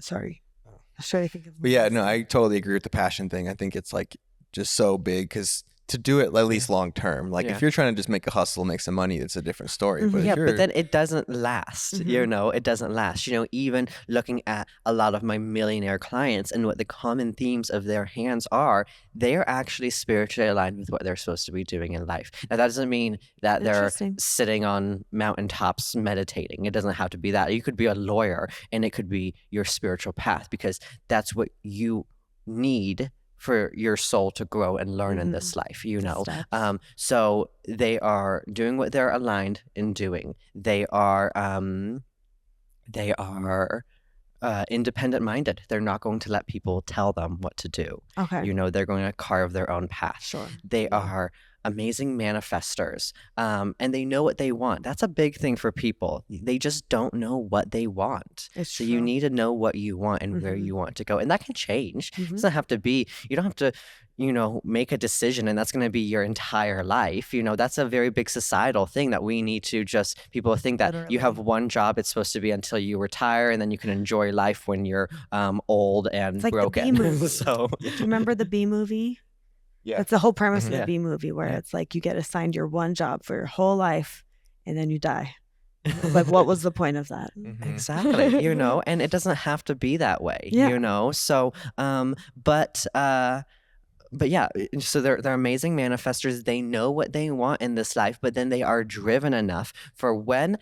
Sorry. I was trying to think of. But yeah, no, I totally agree with the passion thing. I think it's like just so big, because to do it at least long term, like if you're trying to just make a hustle, make some money, it's a different story. But but then it doesn't last, it doesn't last. Even looking at a lot of my millionaire clients and what the common themes of their hands are, they are actually spiritually aligned with what they're supposed to be doing in life. Now, that doesn't mean that they're sitting on mountaintops meditating. It doesn't have to be that. You could be a lawyer and it could be your spiritual path, because that's what you need for your soul to grow and learn in this life, So they are doing what they're aligned in doing. They are independent minded. They're not going to let people tell them what to do. Okay. They're going to carve their own path. Sure. They are amazing manifestors, and they know what they want. That's a big thing for people. They just don't know what they want. It's so true. you need to know what you want and where you want to go, and that can change. It doesn't have to be. You don't have to make a decision and that's going to be your entire life. That's a very big societal thing that we need to people think that you have one job, it's supposed to be until you retire, and then you can enjoy life when you're old and it's like broken. The Bee movie. So do you remember the Bee movie? Yeah. That's the whole premise of the Bee movie, where it's like you get assigned your one job for your whole life and then you die. Like, what was the point of that? Exactly. And it doesn't have to be that way, So, but yeah, so they're amazing manifestors. They know what they want in this life, but then they are driven enough for when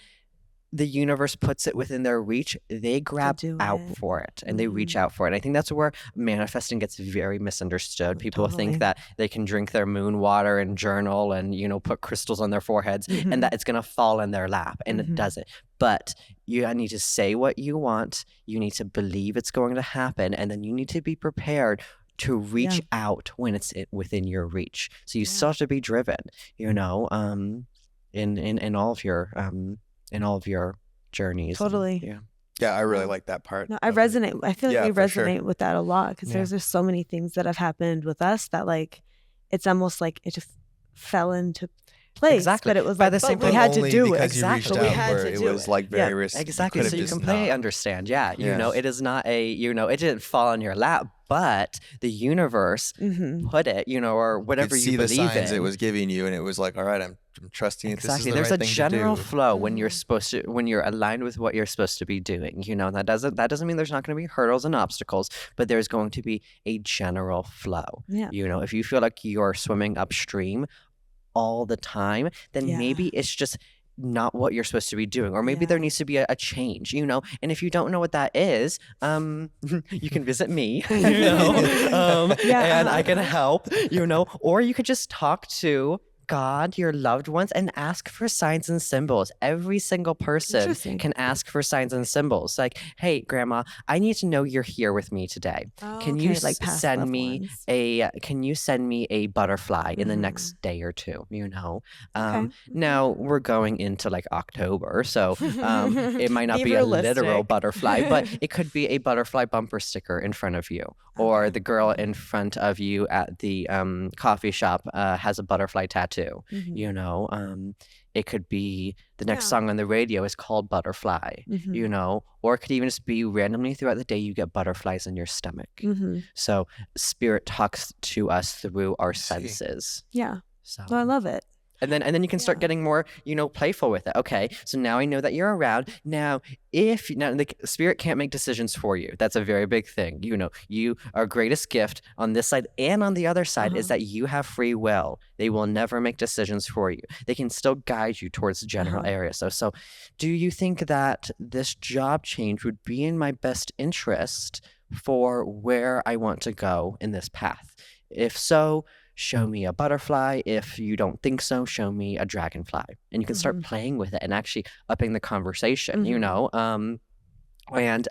the universe puts it within their reach, they grab out for it and they reach out for it. And I think that's where manifesting gets very misunderstood. People think that they can drink their moon water and journal and, put crystals on their foreheads and that it's going to fall in their lap, and it doesn't. But you need to say what you want. You need to believe it's going to happen. And then you need to be prepared to reach out when it's within your reach. So you still have to be driven, in all of your journeys. Totally. Yeah, I really like that part. No, I resonate. I feel like we resonate with that a lot, because there's just so many things that have happened with us that, like, it's almost like it just fell into place. Exactly. But it was By like, the same but we token, had to only do it. because you reached Exactly. out We had where to it do was it. like very Yeah. risky. Exactly. could've So you just completely not. understand. Yeah. You Yes. know, it is not a, you know, it didn't fall on your lap, but the universe put it, you know, or You could whatever see you the believe signs in. it was giving you, and it was like, all right, I'm trusting it. This is Exactly. the There's right a thing general to do. flow when you're supposed to, when you're aligned with what you're supposed to be doing. You know, that doesn't mean there's not going to be hurdles and obstacles, but there's going to be a general flow. Yeah. You know, if you feel like you're swimming upstream all the time, then Yeah. maybe it's just not what you're supposed to be doing, or maybe there Yeah. needs to be a change, you know. And if you don't know what that is, you can visit me, you know, Yeah, and I can help, you know, or you could just talk to God, your loved ones, and ask for signs and symbols. Every single person Interesting. can ask for signs and symbols. Like, hey, Grandma, I need to know you're here with me today. Oh, Can you okay, like past send loved me ones. can you send me a butterfly in the Mhm. next day or two? You know, Okay. now we're going into like October, so it might not Be be a literal realistic. butterfly, but it could be a butterfly bumper sticker in front of you, or Okay. the girl in front of you at the coffee shop has a butterfly tattoo. Mhm. You know, it could be the next Yeah. song on the radio is called Butterfly. Mhm. You know, or it could even just be randomly throughout the day you get butterflies in your stomach. Mhm. So spirit talks to us through our see. senses. Yeah. So No, I love it. and then you can start Yeah. getting more, you know, playful with it. Okay, so now I know that you're around. Now, now the spirit can't make decisions for you. That's a very big thing. You know, our greatest gift on this side and on the other side is that you have free will. They will never make decisions for you. They can still guide you towards the general area. So do you think that this job change would be in my best interest for where I want to go in this path? If so, show me a butterfly. If you don't think so, show me a dragonfly. And you can start playing with it and actually upping the conversation, you know? And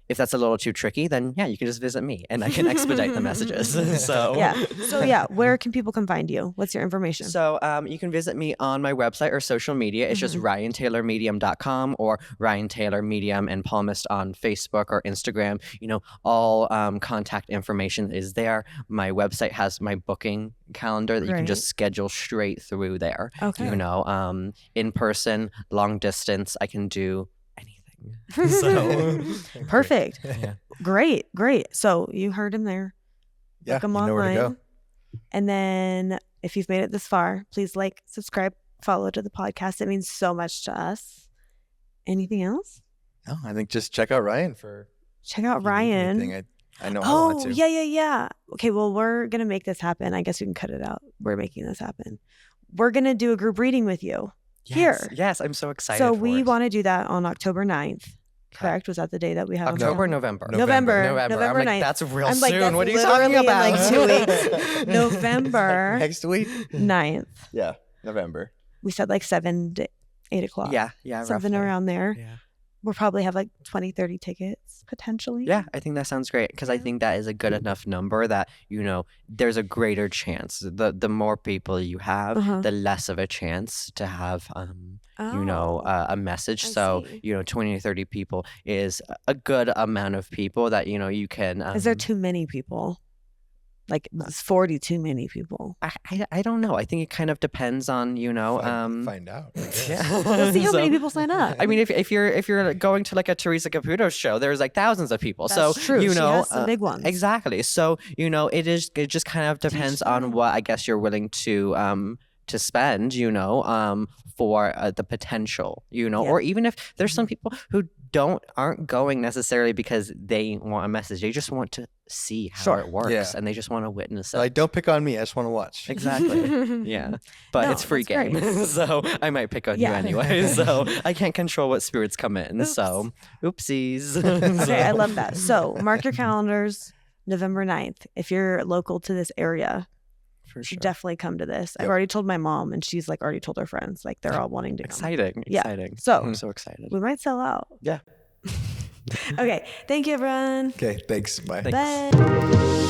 if that's a little too tricky, then yeah, you can just visit me and I can expedite the messages. So Yeah. So yeah, where can people come find you? What's your information? So you can visit me on my website or social media. It's just RyanTaylorMedium.com or Ryan Taylor Medium and Palmist on Facebook or Instagram. You know, all contact information is there. My website has my booking calendar that you can Great. just schedule straight through there. Okay. You know, in person, long distance, I can do anything. So Perfect. yeah. Great. So you heard him there. Yeah, Look him you know where to online. go. And then if you've made it this far, please like, subscribe, follow to the podcast. It means so much to us. Anything else? No, I think just check out Ryan for Check out if you need Ryan. anything. I know I want to. Yeah. Okay, well, we're going to make this happen. I guess we can cut it out. We're making this happen. We're going to do a group reading with you here. Yes, I'm so excited. So for we it. want to do that on October 9th. Correct? Was that the day that we have on the October, calendar? November. November I'm like, 9th. that's real I'm like, soon. that's What are you literally talking about? in like 2 weeks. November Next week? 9th. Yeah, November. We said like 7 to 8 o'clock. Yeah, Something roughly. around there. Yeah. We'll probably have like 20, 30 tickets potentially. Yeah, I think that sounds great because I think that is a good enough number that, you know, there's a greater chance. The more people you have, the less of a chance to have, you know, a message. I So, see. you know, 20 to 30 people is a good amount of people that, you know, you can. Is there too many people? Like, is 40 too many people? I don't know. I think it kind of depends on, you know. Find out. I guess. Yeah. Let's see how many So- people sign up. I mean, if you're going to like a Teresa Caputo show, there's like thousands of people. That's so true. you She know, has some big ones. Exactly. So you know, it just kind of depends on what I guess you're willing to spend. You know, for the potential. You know, Yeah. or even if there's some people who aren't going necessarily because they want a message. They just want to see how Sure. it works, Yeah. and they just want to witness it. Like, don't pick on me. I just want to watch. Exactly. Yeah. But No, it's free that's game. great. So I might pick on Yeah. you anyway. So I can't control what spirits come in. So oopsies. Okay, I love that. So mark your calendars, November 9th. If you're local to this area, For you sure. should definitely come to this. I've Yep. already told my mom, and she's like already told her friends. Like they're all wanting to come. Exciting. Yeah. Exciting. So- I'm so excited. We might sell out. Yeah. Okay. Thank you, everyone. Okay, thanks. Bye. Thanks. Bye.